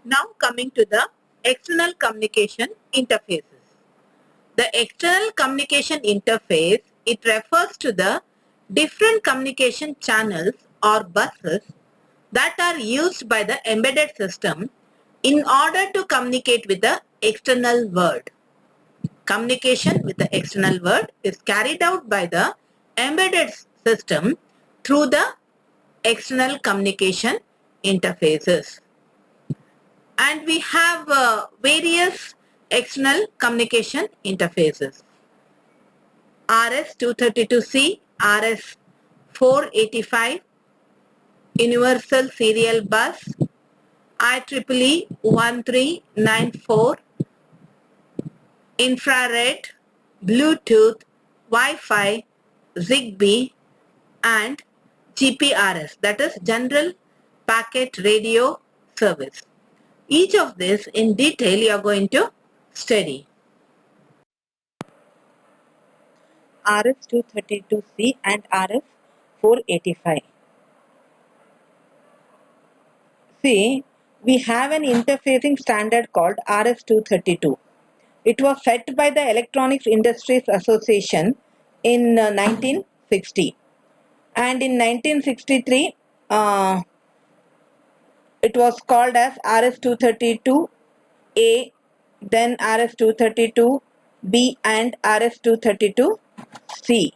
Now coming to the external communication interfaces. The external communication interface, it refers to the different communication channels or buses that are used by the embedded system in order to communicate with the external world. Communication with the external world is carried out by the embedded system through the external communication interfaces. And we have various external communication interfaces. RS-232C, RS-485, Universal Serial Bus, IEEE 1394, infrared, Bluetooth, Wi-Fi, Zigbee, and GPRS, that is General Packet Radio Service. Each of this in detail you are going to study. RS-232C and RS-485. See, we have an interfacing standard called RS-232. It was set by the Electronics Industries Association in 1960. And in 1963, it was called as RS-232A, then RS-232B and RS-232C.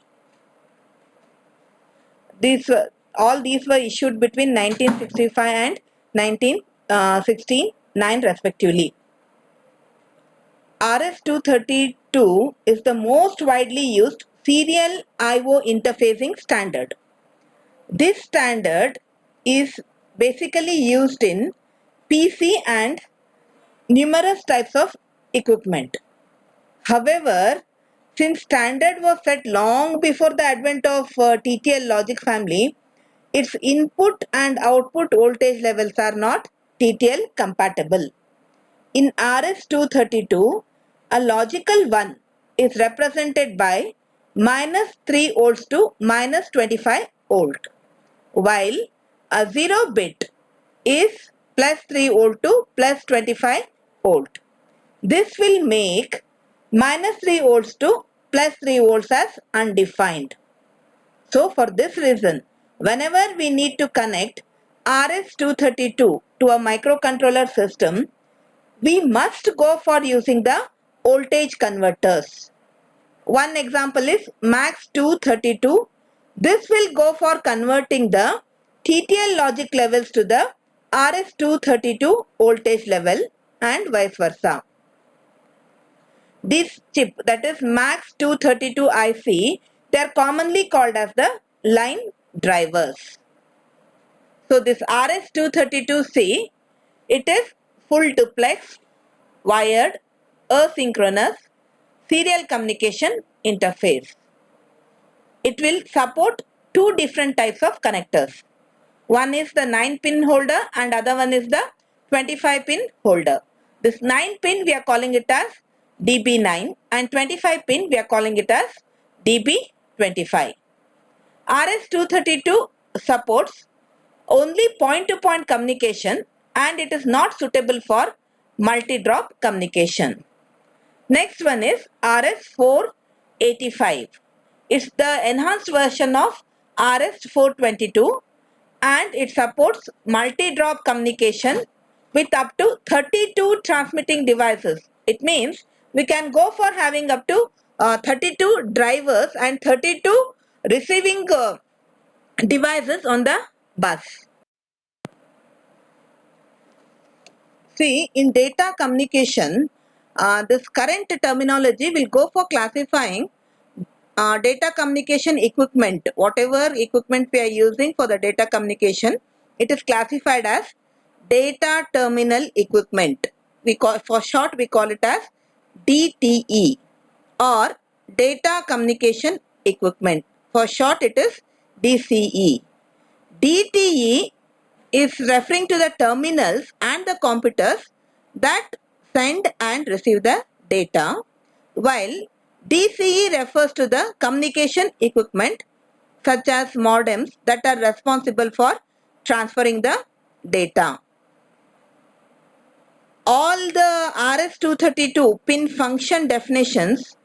All these were issued between 1965 and 1969 respectively. RS-232 is the most widely used serial I/O interfacing standard. This standard is basically used in PC and numerous types of equipment. However, since standard was set long before the advent of TTL logic family, its input and output voltage levels are not TTL compatible. In RS-232, a logical 1 is represented by -3 volts to -25 volt, while a 0 bit is +3 volt to +25 volt. This will make -3 volts to +3 volts as undefined. So for this reason, whenever we need to connect RS-232 to a microcontroller system, we must go for using the voltage converters. One example is MAX232. This will go for converting the TTL logic levels to the RS-232 voltage level and vice versa. This chip, that is MAX232 IC, they are commonly called as the line drivers. So this RS-232C, it is full duplex, wired, asynchronous, serial communication interface. It will support two different types of connectors. One is the 9-pin holder and other one is the 25-pin holder. This 9-pin we are calling it as DB9 and 25-pin we are calling it as DB25. RS-232 supports only point-to-point communication and it is not suitable for multi-drop communication. Next one is RS-485. It's the enhanced version of RS-422 and it supports multi-drop communication with up to 32 transmitting devices. It means we can go for having up to 32 drivers and 32 receiving devices on the bus. See, in data communication, this current terminology will go for classifying data communication equipment. Whatever equipment we are using for the data communication, it is classified as data terminal equipment. For short we call it as DTE, or data communication equipment. For short it is DCE. DTE is referring to the terminals and the computers that send and receive the data, while DCE refers to the communication equipment such as modems that are responsible for transferring the data. all the RS-232 pin function definitions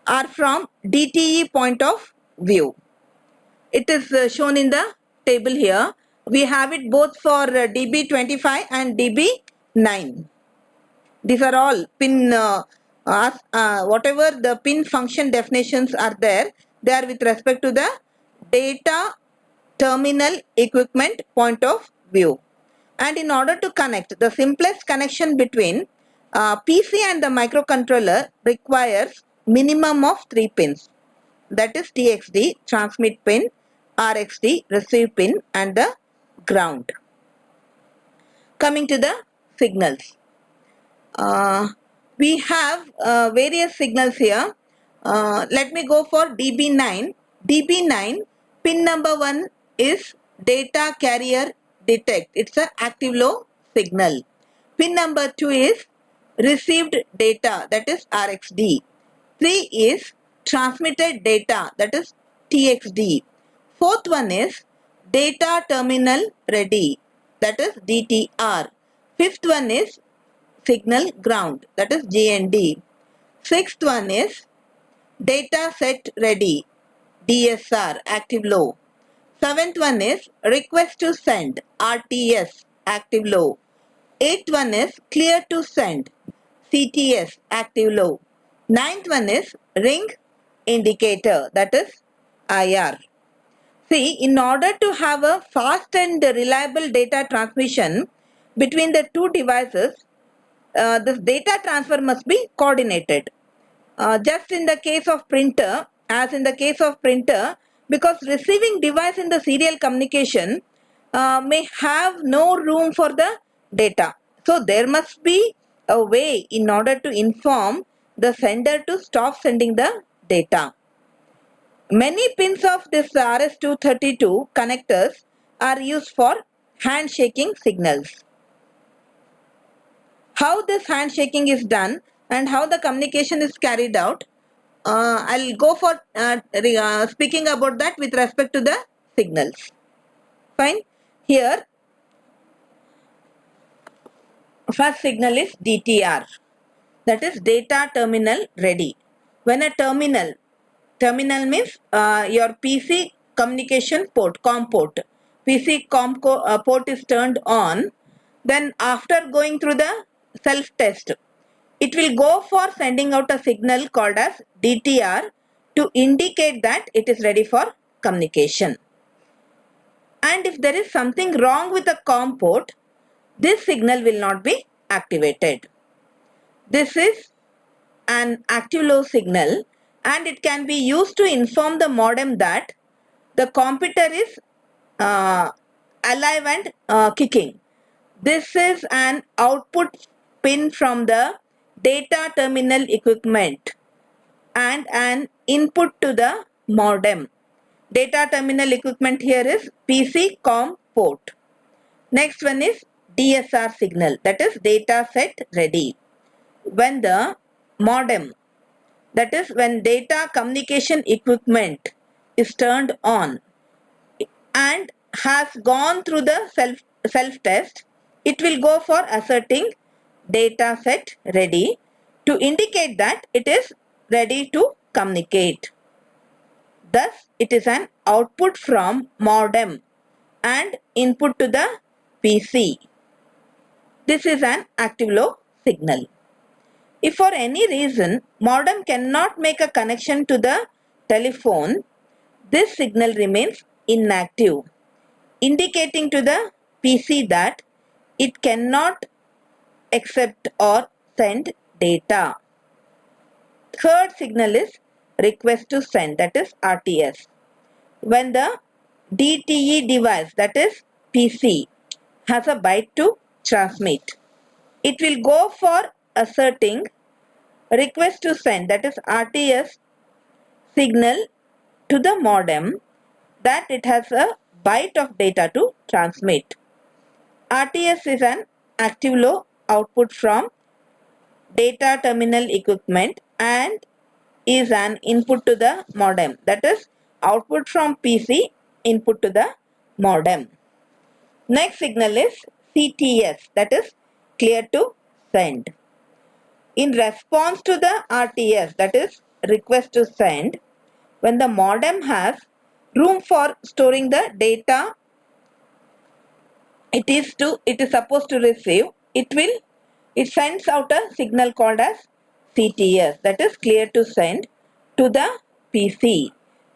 are from DTE point of view. It is shown in the table here. We have it both for DB25 and DB9. These are all pin, whatever the pin function definitions are there, they are with respect to the data terminal equipment point of view. And in order to connect, the simplest connection between PC and the microcontroller requires minimum of 3 pins. That is TXD, transmit pin, RXD, receive pin, and the ground. Coming to the signals. We have various signals here. Let me go for DB9. DB9 pin number 1 is data carrier detect. It's an active low signal. Pin number 2 is received data, that is RXD. 3 is transmitted data, that is TXD. Fourth one is data terminal ready, that is DTR. Fifth one is signal ground, that is GND. Sixth one is data set ready, DSR, active low. Seventh one is request to send, RTS, active low. Eighth one is clear to send, CTS, active low. Ninth one is ring indicator, that is IR. See, in order to have a fast and reliable data transmission between the two devices, this data transfer must be coordinated. Just in the case of printer, because receiving device in the serial communication may have no room for the data. So there must be a way in order to inform the sender to stop sending the data. Many pins of this RS-232 connectors are used for handshaking signals. How this handshaking is done and how the communication is carried out, I'll go for speaking about that with respect to the signals. Fine. Here, first signal is DTR, that is data terminal ready. When a terminal means your PC communication port, COM port, PC COM port is turned on, then after going through the self-test, it will go for sending out a signal called as DTR to indicate that it is ready for communication. And if there is something wrong with the COM port, this signal will not be activated. This is an active low signal and it can be used to inform the modem that the computer is alive and kicking. This is an output pin from the data terminal equipment and an input to the modem. Data terminal equipment here is PC COM port. Next one is DSR signal, that is data set ready. When the modem, that is when data communication equipment is turned on and has gone through the self-test, it will go for asserting data set ready to indicate that it is ready to communicate. Thus, it is an output from modem and input to the PC. This is an active low signal. If for any reason modem cannot make a connection to the telephone, this signal remains inactive, indicating to the PC that it cannot accept or send data. Third signal is request to send, that is RTS. When the DTE device, that is PC, has a byte to transmit, it will go for asserting request to send, that is RTS signal to the modem that it has a byte of data to transmit. RTS is an active low output from data terminal equipment and is an input to the modem, that is output from PC, input to the modem. Next signal is CTS, that is clear to send. In response to the RTS, that is request to send, when the modem has room for storing the data it is supposed to receive, it sends out a signal called as CTS, that is clear to send, to the PC.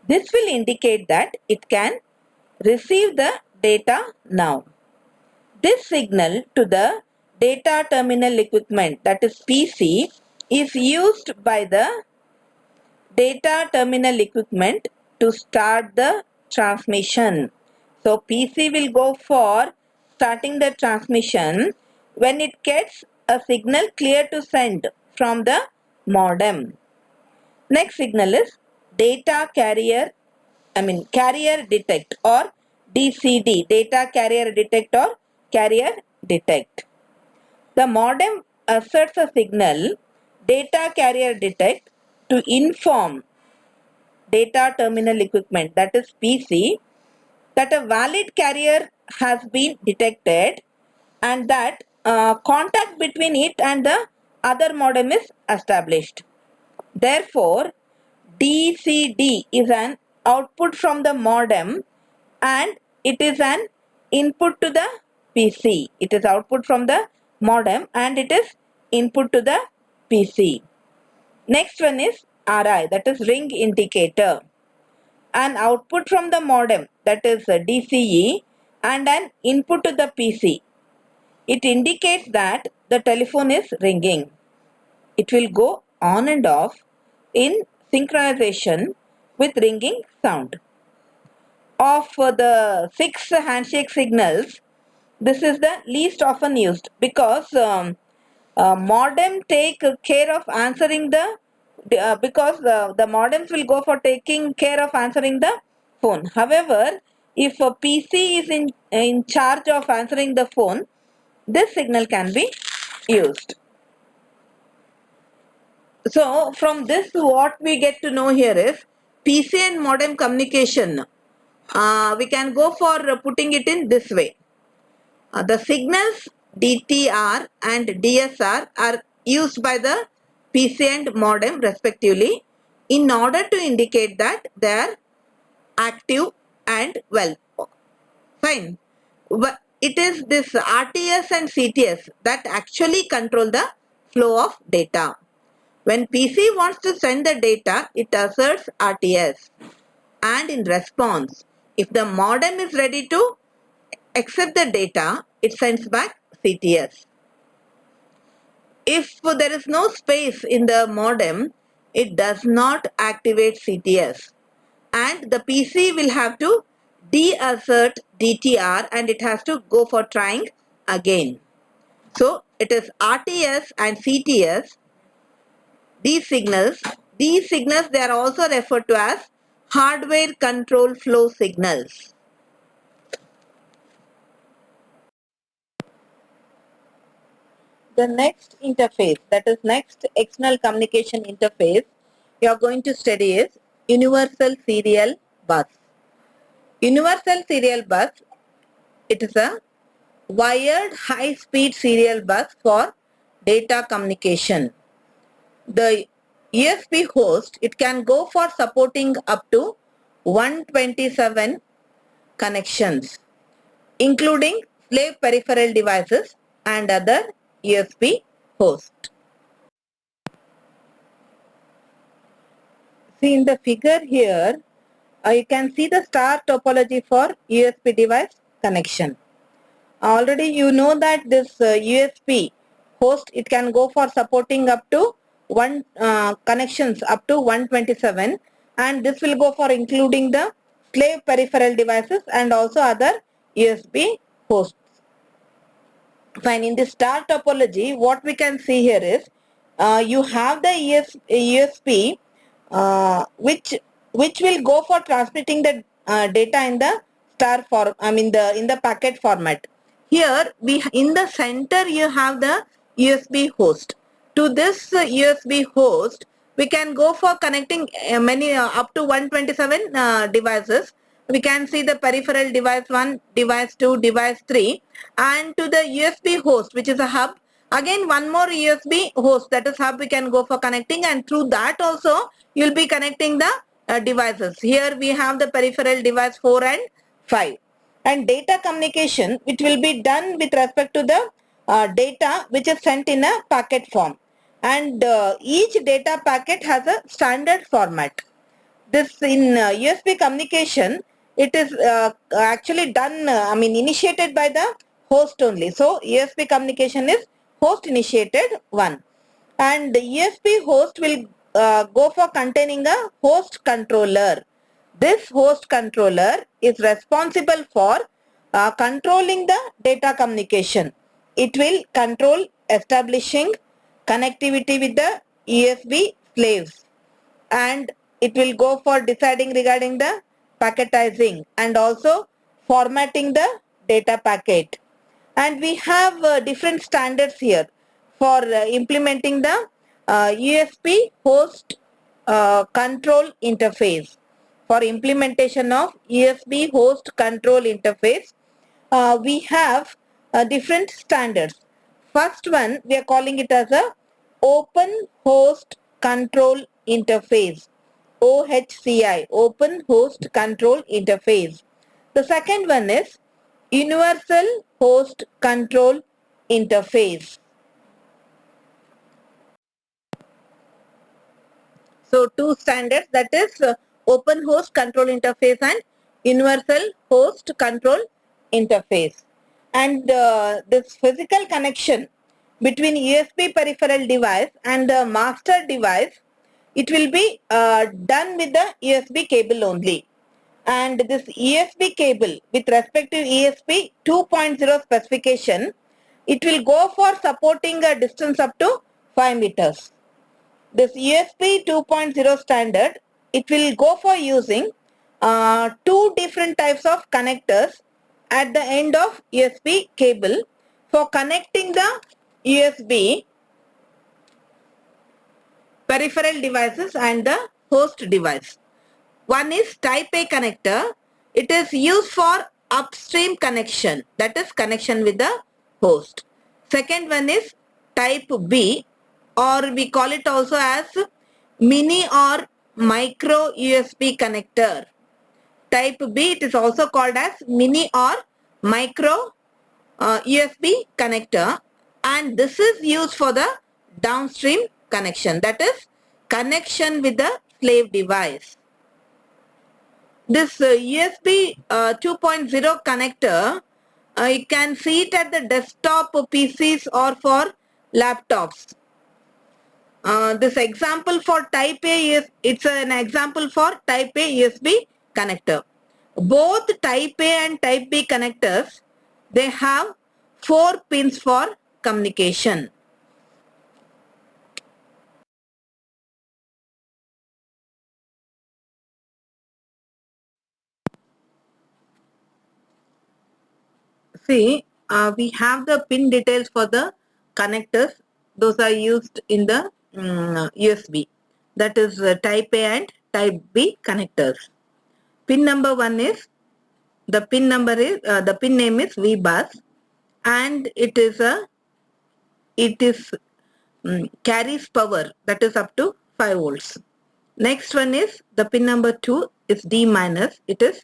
This will indicate that it can receive the data now. This signal to the data terminal equipment, that is PC, is used by the data terminal equipment to start the transmission. So PC will go for starting the transmission when it gets a signal clear to send from the modem. Next signal is carrier detect or DCD, data carrier detect or carrier detect. The modem asserts a signal data carrier detect to inform data terminal equipment, that is PC, that a valid carrier has been detected and that contact between it and the other modem is established. Therefore, DCD is an output from the modem and it is an input to the PC. It is output from the modem and it is input to the PC. Next one is RI, that is ring indicator. An output from the modem, that is DCE, and an input to the PC. It indicates that the telephone is ringing. It will go on and off in synchronization with ringing sound. Of the 6 handshake signals, this is the least often used because modem take care of answering the the modems will go for taking care of answering the phone. However, if a PC is in charge of answering the phone, this signal can be used. So from this what we get to know here is PC and modem communication. We can go for putting it in this way. The signals DTR and DSR are used by the PC and modem respectively in order to indicate that they are active and well. Fine. It is this RTS and CTS that actually control the flow of data. When PC wants to send the data, it asserts RTS. And in response, if the modem is ready to accept the data, it sends back CTS. If there is no space in the modem, it does not activate CTS. And the PC will have to deassert DTR and it has to go for trying again. So it is RTS and CTS. These signals they are also referred to as hardware control flow signals. The next interface, that is next external communication interface you are going to study is Universal Serial Bus. Universal Serial Bus, it is a wired high-speed serial bus for data communication. The USB host, it can go for supporting up to 127 connections, including slave peripheral devices and other USB host. See in the figure here, you can see the star topology for USB device connection. Already you know that this USB host, it can go for supporting up to connections up to 127, and this will go for including the slave peripheral devices and also other USB hosts. Fine. In the star topology, what we can see here is you have the USB which will go for transmitting the data in the star form. In the packet format. Here in the center you have the USB host. To this USB host, we can go for connecting many up to 127 devices. We can see the peripheral device 1, device 2, device 3, and to the USB host, which is a hub, Again, one more USB host, that is hub we can go for connecting, and through that also you will be connecting the devices. Here we have the peripheral device 4 and 5. And data communication, which will be done with respect to the data which is sent in a packet form. And each data packet has a standard format. This in USB communication, it is actually done, initiated by the host only. So USB communication is host initiated one, and the USB host will go for containing a host controller. This host controller is responsible for controlling the data communication. It will control establishing connectivity with the USB slaves, and it will go for deciding regarding the packetizing and also formatting the data packet. And we have different standards here for implementing the USB host control interface. For implementation of USB host control interface, we have different standards. First one, we are calling it as a Open Host Control Interface, OHCI, Open Host Control Interface. The second one is Universal Host Control Interface. So two standards, that is Open Host Control Interface and Universal Host Control Interface. And this physical connection between USB peripheral device and the master device, it will be done with the USB cable only. And this USB cable with respect to ESP 2.0 specification, it will go for supporting a distance up to 5 meters. This USB 2.0 standard, it will go for using two different types of connectors at the end of USB cable for connecting the USB peripheral devices and the host device. One is type A connector. It is used for upstream connection, that is connection with the host. Second one is type B, or we call it also as mini or micro USB connector. Type B, it is also called as mini or micro USB connector, and this is used for the downstream connection, that is connection with the slave device. This USB 2.0 connector, you can see it at the desktop PCs or for laptops. This example for type A is, it's an example for type A USB connector. Both type A and type B connectors, they have 4 pins for communication. See, we have the pin details for the connectors. Those are used in the USB. That is type A and type B connectors. Pin number 1 is, the pin number is, the pin name is VBus, and it is carries power, that is up to 5 volts. Next one is the pin number 2 is D minus. It is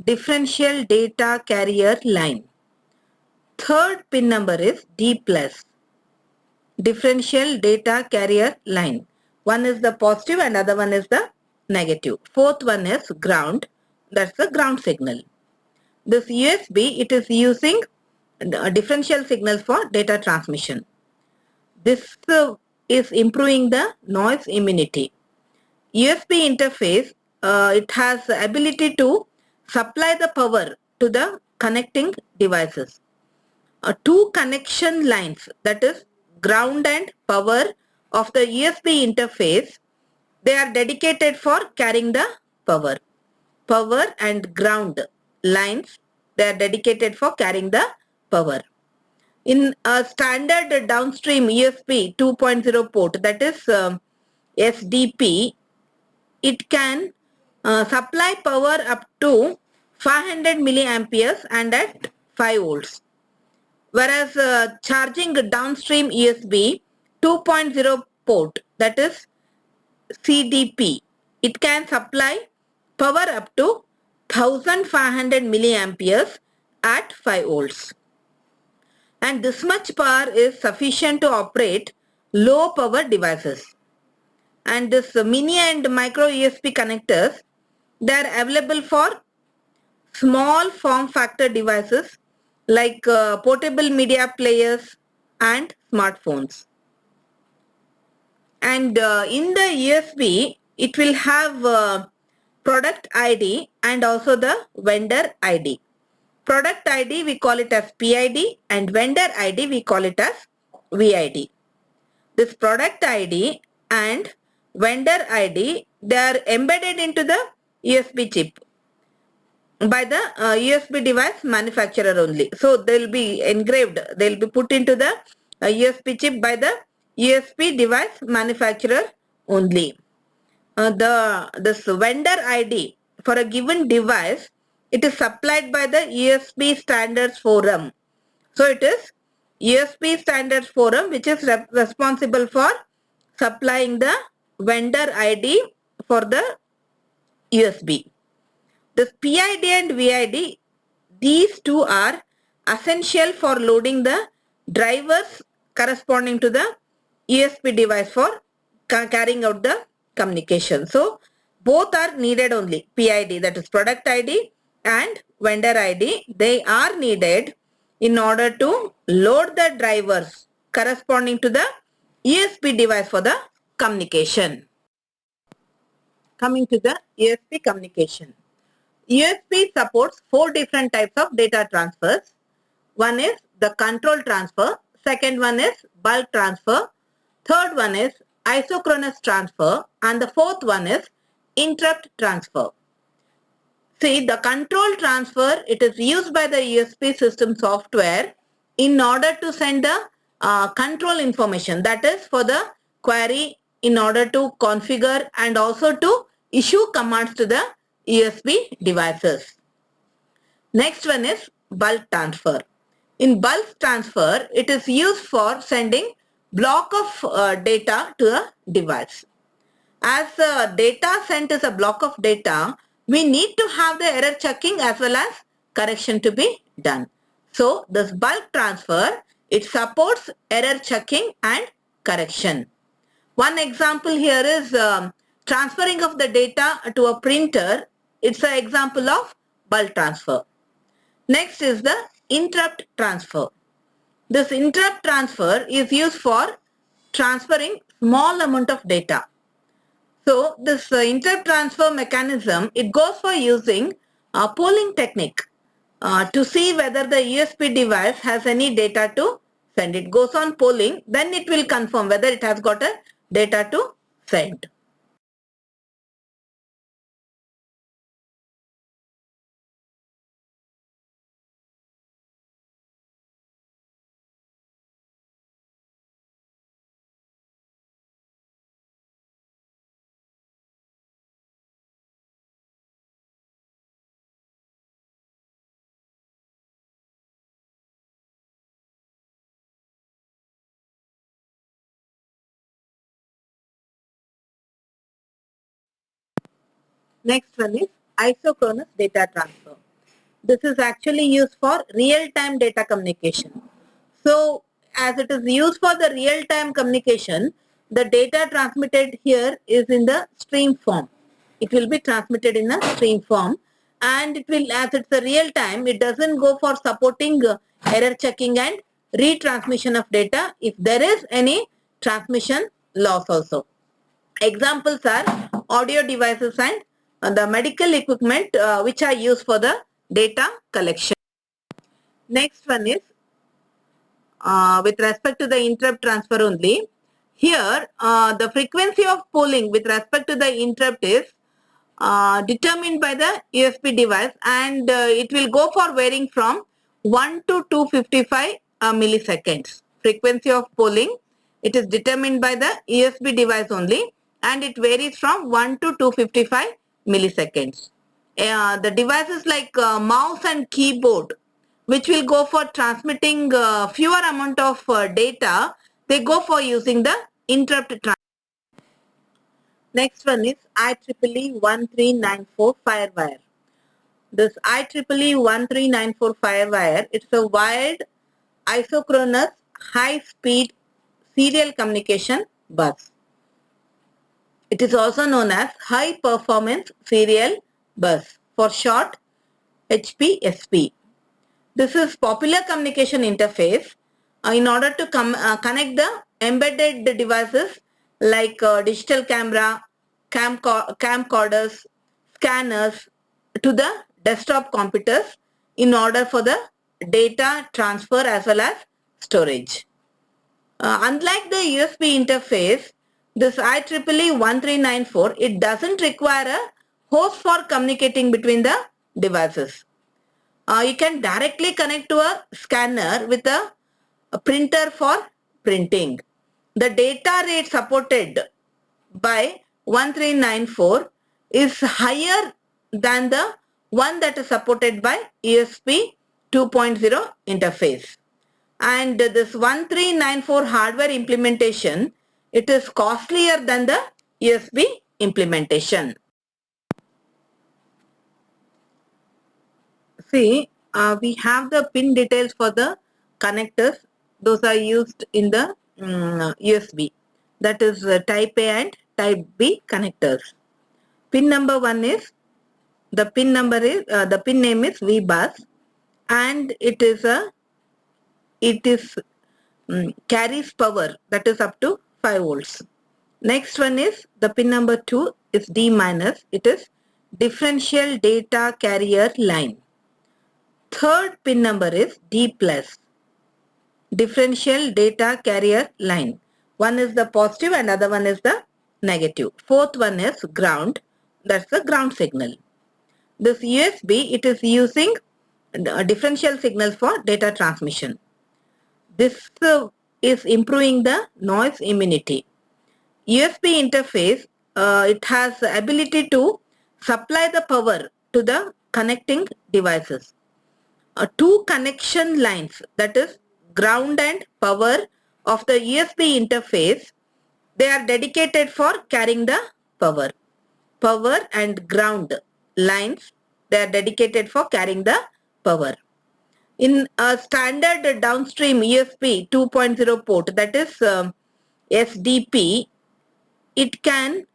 differential data carrier line. Third pin number is D plus, differential data carrier line. One is the positive and other one is the negative. Fourth one is ground, that's the ground signal. This USB, it is using differential signals for data transmission. This is improving the noise immunity. USB interface, it has the ability to supply the power to the connecting devices. Two connection lines, that is ground and power of the USB interface, they are dedicated for carrying the power. Power and ground lines, they are dedicated for carrying the power. In a standard downstream USB 2.0 port, that is SDP, it can supply power up to 500 milliamperes and at 5 volts. whereas charging downstream USB 2.0 port, that is CDP, it can supply power up to 1500 milliamperes at 5 volts. And this much power is sufficient to operate low power devices. And this mini and micro USB connectors, they are available for small form factor devices like portable media players and smartphones. And in the USB, it will have product ID and also the vendor ID. Product ID we call it as PID and vendor ID we call it as VID. This product ID and vendor ID, they are embedded into the USB chip by the USB device manufacturer only. So they will be engraved, they will be put into the USB chip by the USB device manufacturer only. This vendor ID for a given device, it is supplied by the USB Standards Forum. So it is USB Standards Forum which is responsible for supplying the vendor ID for the USB. This PID and VID, these two are essential for loading the drivers corresponding to the USB device for carrying out the communication. So both are needed only. PID, that is product ID, and vendor ID, they are needed in order to load the drivers corresponding to the USB device for the communication. Coming to the USB communication. USB supports 4 different types of data transfers. One is the control transfer, second one is bulk transfer, third one is isochronous transfer, and the fourth one is interrupt transfer. See, the control transfer, it is used by the USB system software in order to send the control information, that is for the query, in order to configure and also to issue commands to the USB devices. Next one is bulk transfer. In bulk transfer, it is used for sending block of data to a device. As the data sent is a block of data, we need to have the error checking as well as correction to be done. So this bulk transfer, it supports error checking and correction. One example here is transferring of the data to a printer. It's an example of bulk transfer. Next is the interrupt transfer. This interrupt transfer is used for transferring small amount of data. So this interrupt transfer mechanism, it goes for using a polling technique to see whether the USB device has any data to send. It goes on polling, then it will confirm whether it has got a data to send. Next one is isochronous data transfer. This is actually used for real-time data communication. So as it is used for the real-time communication, the data transmitted here is in the stream form. It will be transmitted in a stream form, and it will, as it's a real time, it doesn't go for supporting error checking and retransmission of data if there is any transmission loss also. Examples are audio devices and the medical equipment which are used for the data collection. Next one is with respect to the interrupt transfer only. Here the frequency of polling with respect to the interrupt is determined by the USB device, and it will go for varying from 1 to 255 milliseconds. Frequency of polling, it is determined by the USB device only, and it varies from 1 to 255 milliseconds. The devices like mouse and keyboard, which will go for transmitting fewer amount of data, they go for using the interrupt transmission. Next one is IEEE 1394 Firewire. This IEEE 1394 Firewire, it's a wired isochronous high-speed serial communication bus. It is also known as High Performance Serial Bus, for short HPSP. This is popular communication interface in order to connect the embedded devices like digital camera, camcorders, scanners to the desktop computers in order for the data transfer as well as storage. Unlike the USB interface, this IEEE 1394, it doesn't require a host for communicating between the devices. You can directly connect to a scanner with a printer for printing. The data rate supported by 1394 is higher than the one that is supported by USB 2.0 interface. And this 1394 hardware implementation, it is costlier than the USB implementation. See, we have the pin details for the connectors. Those are used in the USB. That is type A and type B connectors. Pin number 1 is, the pin name is VBus, and it carries power, that is up to 5 volts. Next one is the pin number 2 is D minus. It is differential data carrier line. Third pin number is D plus, differential data carrier line. One is the positive and other one is the negative. Fourth one is ground. That's the ground signal. This USB, it is using differential signals for data transmission. This is improving the noise immunity. USB interface, it has the ability to supply the power to the connecting devices. Two connection lines, that is ground and power of the USB interface, they are dedicated for carrying the power. Power and ground lines, they are dedicated for carrying the power. In a standard downstream USB 2.0 port, that is SDP, it can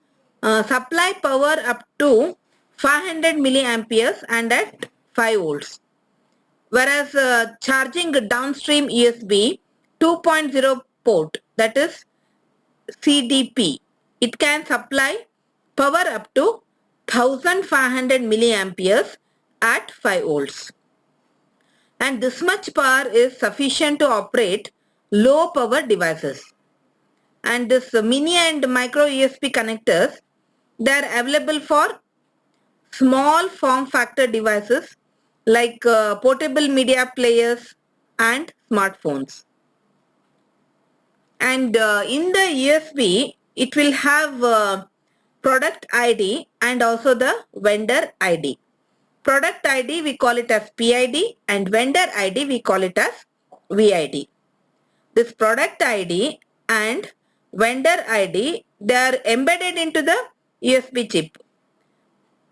supply power up to 500 milliamperes and at 5 volts. Whereas charging downstream USB 2.0 port, that is CDP, it can supply power up to 1500 milliamperes at 5 volts. And this much power is sufficient to operate low power devices. And this mini and micro USB connectors, they are available for small form factor devices like portable media players and smartphones. And in the USB, it will have product ID and also the vendor ID. Product ID, we call it as PID, and vendor ID, we call it as VID. This product ID and vendor ID, they are embedded into the USB chip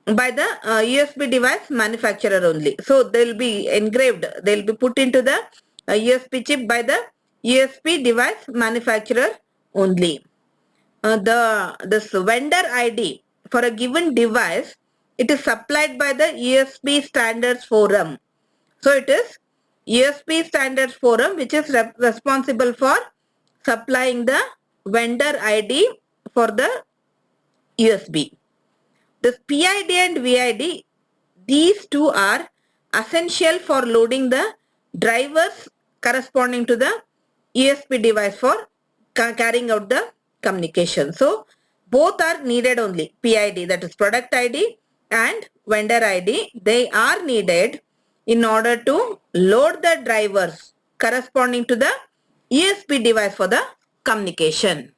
by the USB device manufacturer only. So they will be engraved, they will be put into the USB chip by the USB device manufacturer only. This vendor ID for a given device, it is supplied by the USB Standards Forum. So it is USB Standards Forum which is responsible for supplying the vendor ID for the USB. This PID and VID, these two are essential for loading the drivers corresponding to the USB device for carrying out the communication. So both are needed only. PID, that is product ID, and vendor ID, they are needed in order to load the drivers corresponding to the USB device for the communication.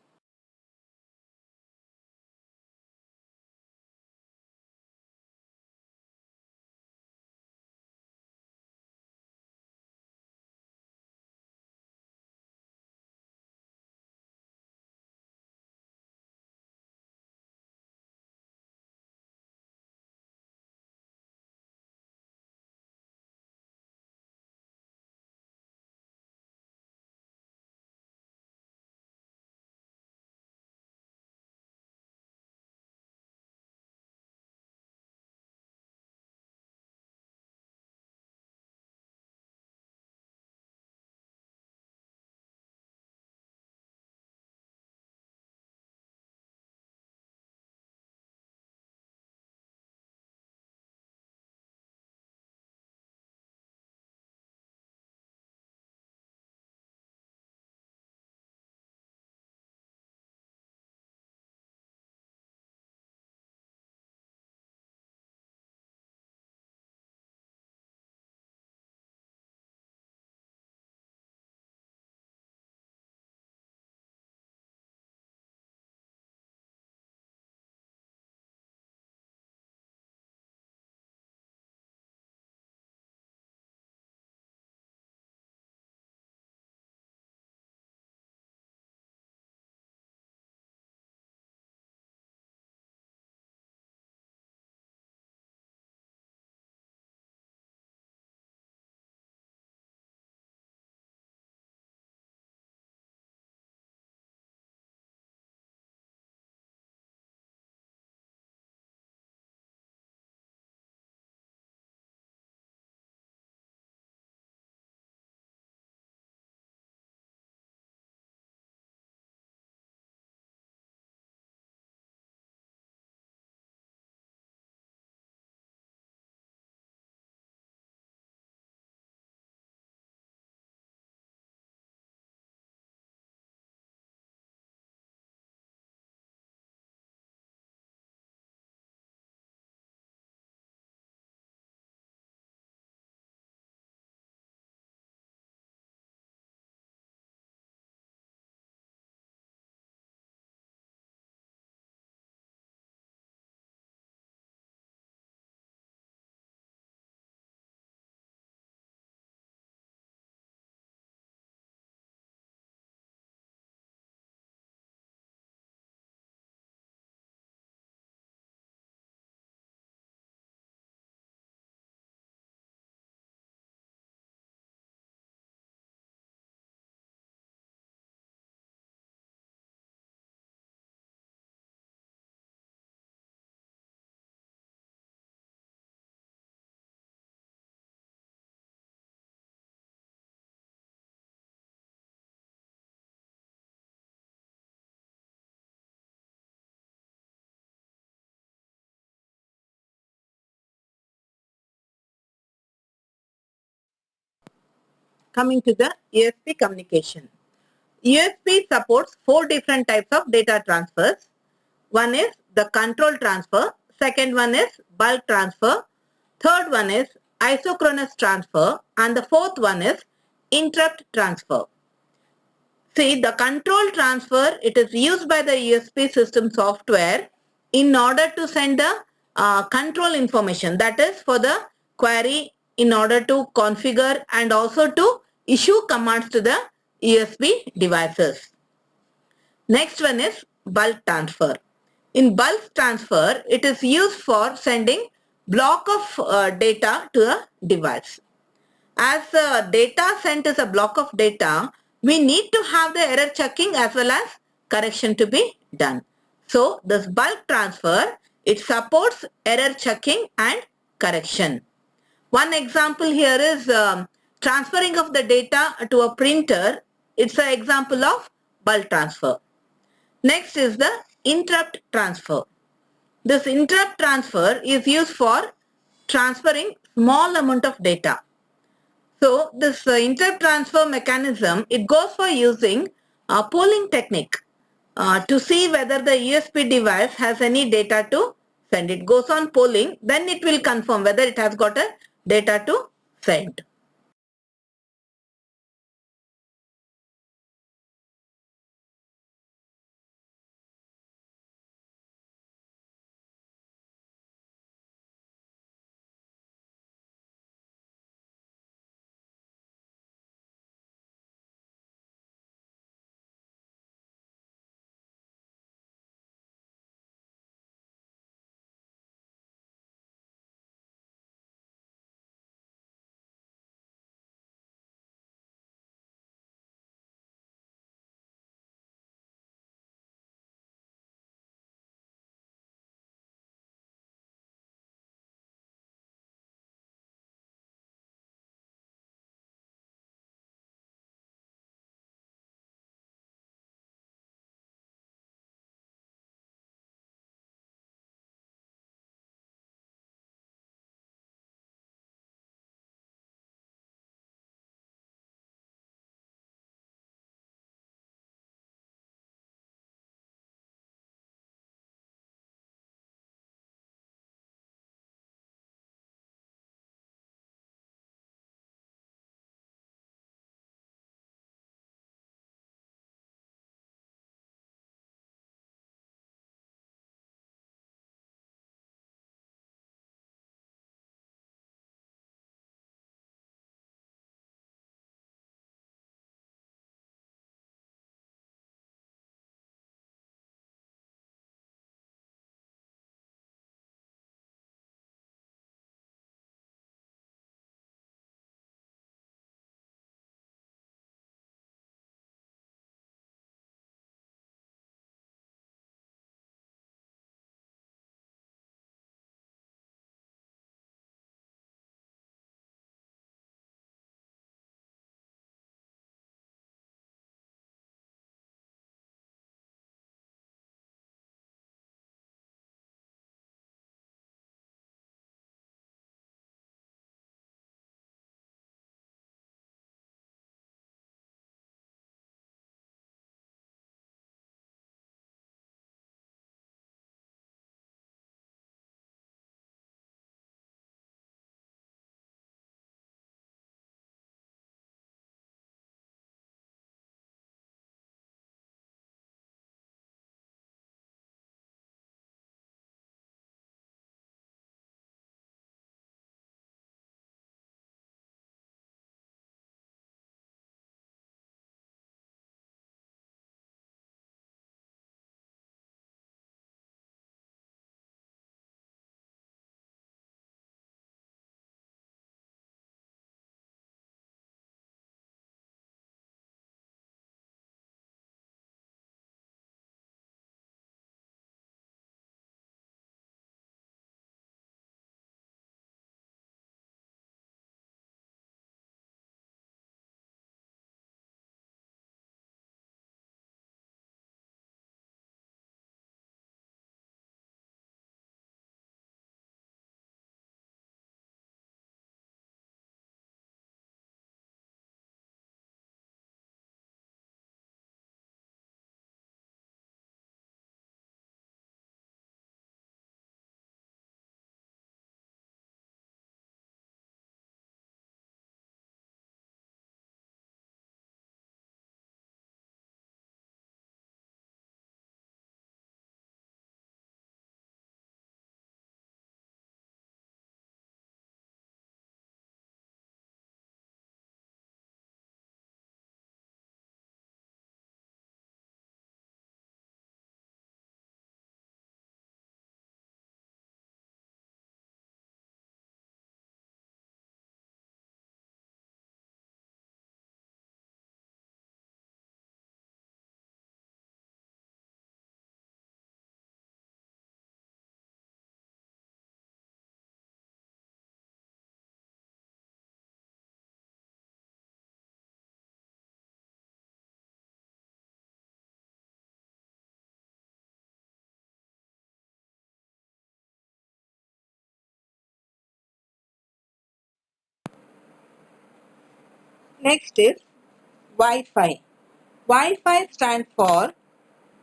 coming to the USB communication. USB supports 4 different types of data transfers. One is the control transfer, second one is bulk transfer, third one is isochronous transfer, and the fourth one is interrupt transfer. See, the control transfer, it is used by the USB system software in order to send the control information, that is for the query, in order to configure and also to issue commands to the USB devices. Next one is bulk transfer. In bulk transfer, it is used for sending block of data to a device. As the data sent is a block of data, we need to have the error checking as well as correction to be done. So this bulk transfer, it supports error checking and correction. One example here is transferring of the data to a printer. It's an example of bulk transfer. Next is the interrupt transfer. This interrupt transfer is used for transferring small amount of data. So this interrupt transfer mechanism, it goes for using a polling technique to see whether the USB device has any data to send. It goes on polling, then it will confirm whether it has got a data to send. Next is Wi-Fi. Wi-Fi stands for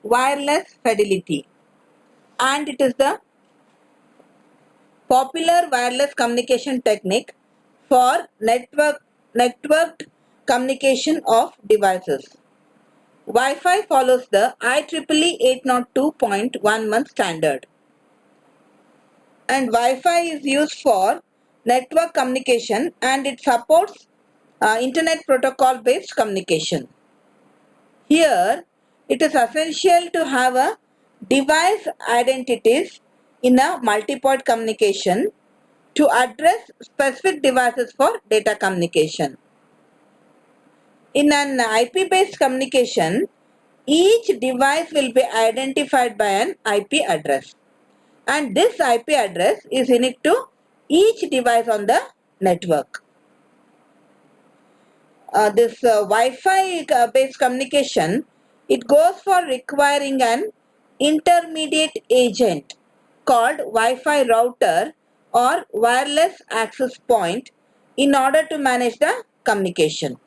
wireless fidelity, and it is the popular wireless communication technique for networked communication of devices. Wi-Fi follows the IEEE 802.11 standard, and Wi-Fi is used for network communication, and it supports internet protocol based communication. Here, it is essential to have a device identities in a multi-point communication to address specific devices for data communication. In an IP-based communication, each device will be identified by an IP address, and this IP address is unique to each device on the network. This Wi-Fi based communication, it goes for requiring an intermediate agent called Wi-Fi router or wireless access point in order to manage the communication.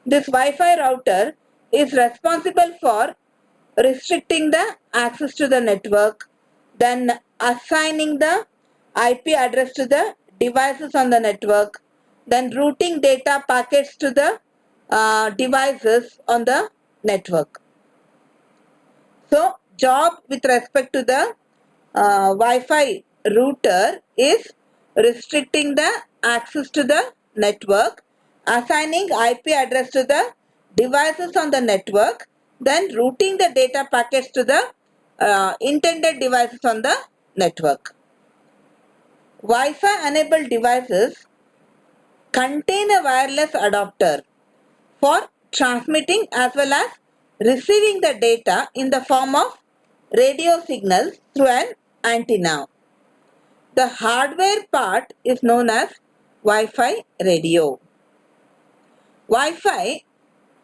This Wi-Fi router is responsible for restricting the access to the network, then assigning the IP address to the devices on the network, then routing data packets to the devices on the network. So, job with respect to the Wi-Fi router is restricting the access to the network, assigning IP address to the devices on the network, then routing the data packets to the intended devices on the network. Wi-Fi enabled devices contain a wireless adapter for transmitting as well as receiving the data in the form of radio signals through an antenna. The hardware part is known as Wi-Fi radio. Wi-Fi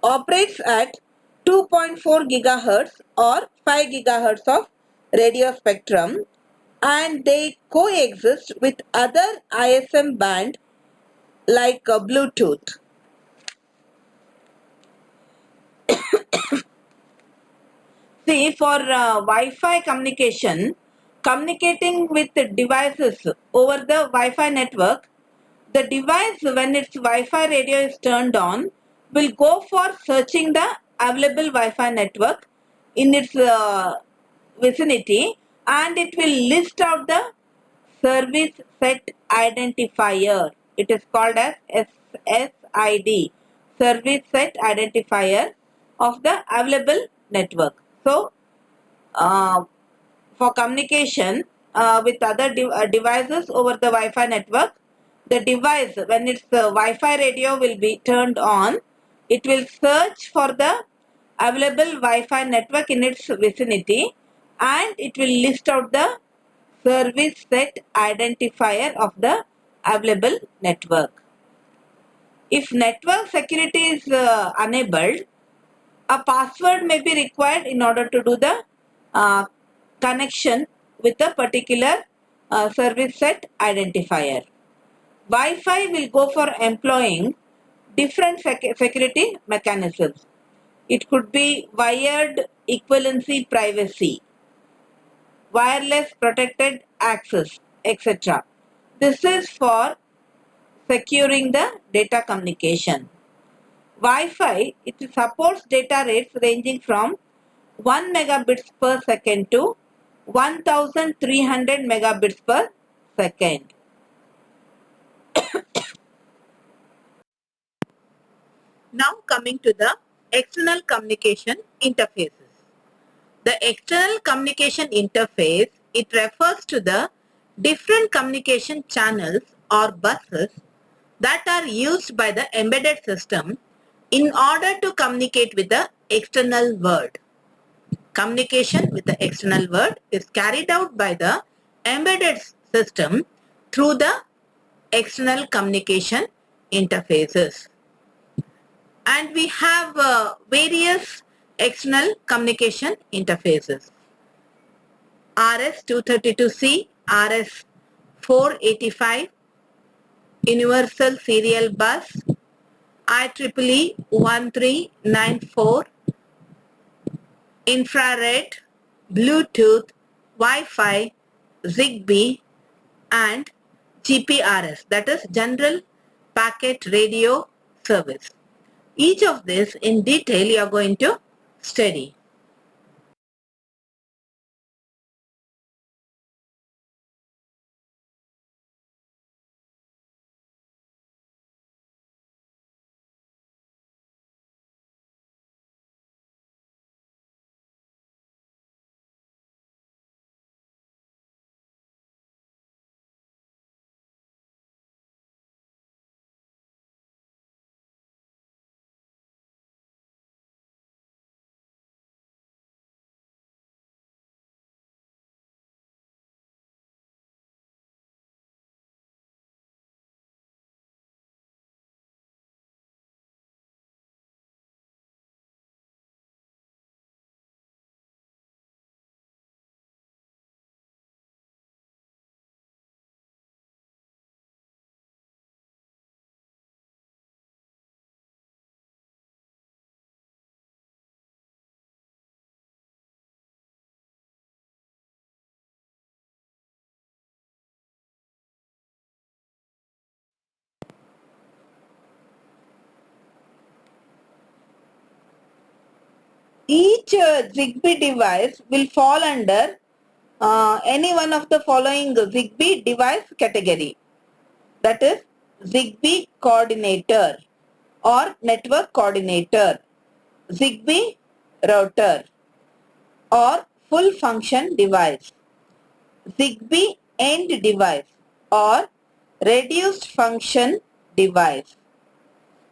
operates at 2.4 GHz or 5 GHz of radio spectrum, and they coexist with other ISM band like Bluetooth. See, for Wi-Fi communication, communicating with the devices over the Wi-Fi network, the device, when its Wi-Fi radio is turned on, will go for searching the available Wi-Fi network in its vicinity, and it will list out the service set identifier. It is called as SSID, service set identifier of the available network. So, for communication with other devices over the Wi-Fi network, the device, when its Wi-Fi radio will be turned on, it will search for the available Wi-Fi network in its vicinity, and it will list out the service set identifier of the available network. If network security is enabled, a password may be required in order to do the connection with a particular service set identifier. Wi-Fi will go for employing different security mechanisms. It could be wired equivalency privacy, wireless protected access, etc. This is for securing the data communication. Wi-Fi, it supports data rates ranging from 1 megabits per second to 1300 megabits per second. Now coming to the external communication interfaces. The external communication interface, it refers to the different communication channels or buses that are used by the embedded system in order to communicate with the external world. Communication with the external world is carried out by the embedded system through the external communication interfaces. And we have various external communication interfaces. RS-232C, RS-485, Universal Serial Bus, IEEE 1394, infrared, Bluetooth, Wi-Fi, Zigbee, and GPRS, that is General Packet Radio Service. Each of this in detail you are going to study. Each Zigbee device will fall under any one of the following Zigbee device category. That is Zigbee coordinator or network coordinator, Zigbee router or full function device, Zigbee end device or reduced function device.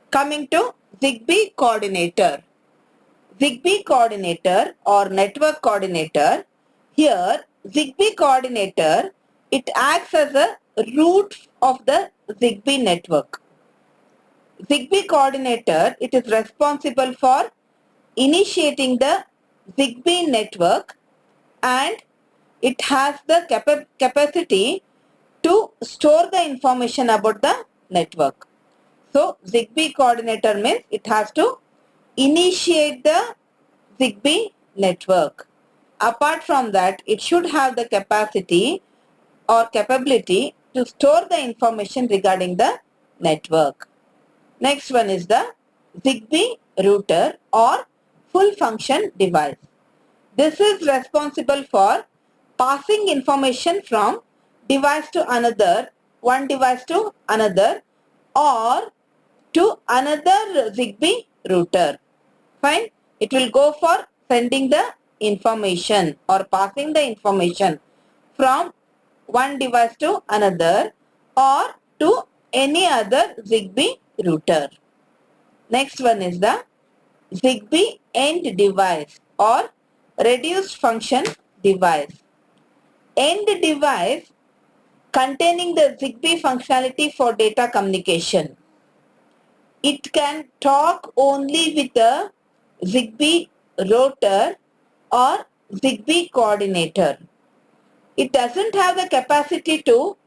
Coming to Zigbee coordinator. Zigbee coordinator or network coordinator. Here Zigbee coordinator, it acts as a root of the Zigbee network. Zigbee coordinator, it is responsible for initiating the Zigbee network and it has the capacity to store the information about the network. So Zigbee coordinator means it has to initiate the Zigbee network. Apart from that, it should have the capacity or capability to store the information regarding the network. Next one is the Zigbee router or full function device. This is responsible for passing information from device to another, one device to another, or to another Zigbee router. Fine. It will go for sending the information or passing the information from one device to another or to any other Zigbee router. Next one is the Zigbee end device or reduced function device. End device containing the Zigbee functionality for data communication. It can talk only with the Zigbee router or Zigbee coordinator. It doesn't have the capacity to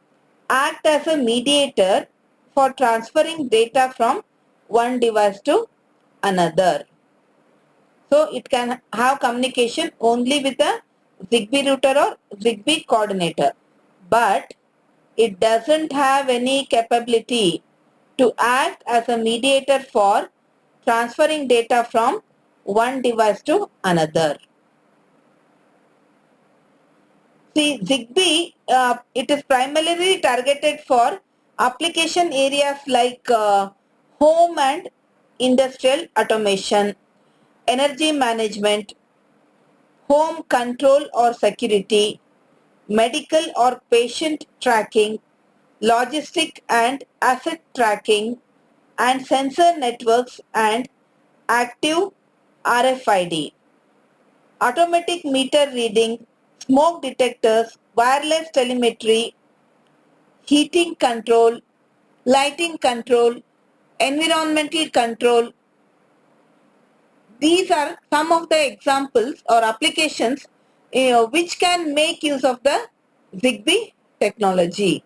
act as a mediator for transferring data from one device to another. So it can have communication only with a Zigbee router or Zigbee coordinator. But it doesn't have any capability to act as a mediator for transferring data from one device to another. See, Zigbee, it is primarily targeted for application areas like home and industrial automation, energy management, home control or security, medical or patient tracking, logistic and asset tracking, and sensor networks and active RFID, automatic meter reading, smoke detectors, wireless telemetry, heating control, lighting control, environmental control. These are some of the examples or applications which can make use of the Zigbee technology.